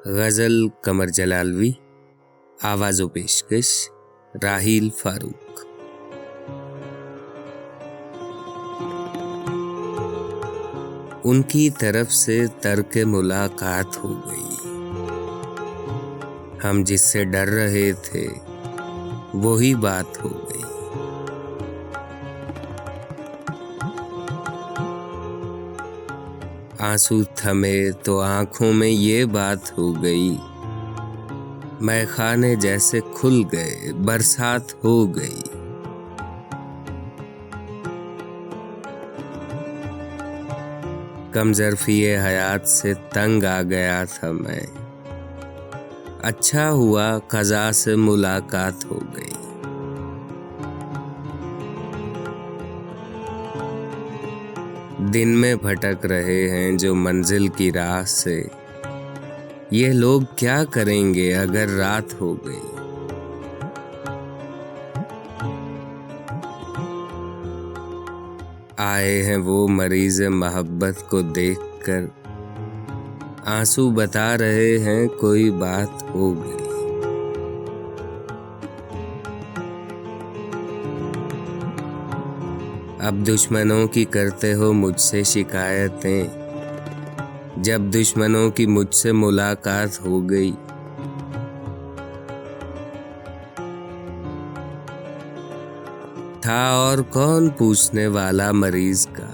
गज़ल कमर जलालवी, आवाज़ो पेशकश राहील फारूक। उनकी तरफ से तर्क मुलाकात हो गई। हम जिससे डर रहे थे वही बात हो गई। आंसू थमे तो आंखों में ये बात हो गई। मैखाने जैसे खुल गए, बरसात हो गई। कमज़रफ़ी हयात से तंग आ गया था मैं। अच्छा हुआ क़ज़ा से मुलाकात हो गई। दिन में भटक रहे हैं जो मंजिल की राह से, ये लोग क्या करेंगे अगर रात हो गई। आए हैं वो मरीज़ मोहब्बत को देखकर, आंसू बता रहे हैं कोई बात हो गई। अब दुश्मनों की करते हो मुझसे शिकायतें, जब दुश्मनों की मुझसे मुलाकात हो गई। था और कौन पूछने वाला मरीज का,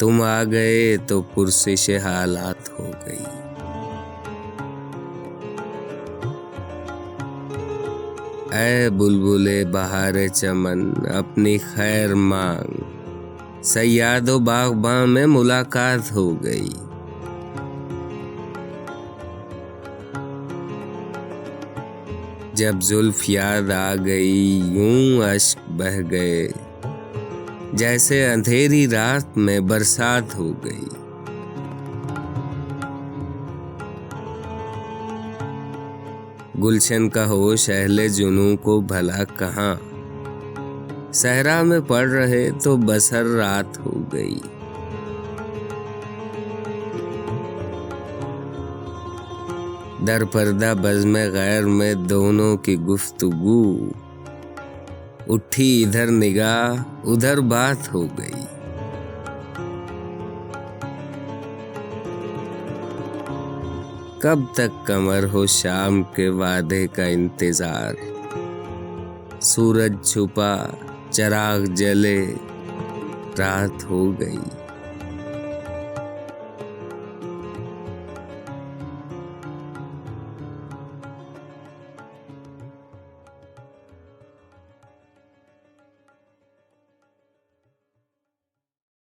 तुम आ गए तो पुरसिश हालात हो गई। ऐ बुलबुले बहारे चमन अपनी खैर मांग, सैयादो बागबां में मुलाकात हो गई। जब जुल्फ याद आ गई यूं अश्क बह गए, जैसे अंधेरी रात में बरसात हो गई। गुलशन का होश अहले जुनू को भला कहाँ, सहरा में पड़ रहे तो बसर रात हो गई। दर पर्दा बज़्म गैर में दोनों की गुफ्तगू, उठी इधर निगाह उधर बात हो गई। कब तक कमर हो शाम के वादे का इंतजार, सूरज छुपा चिराग जले रात हो गई।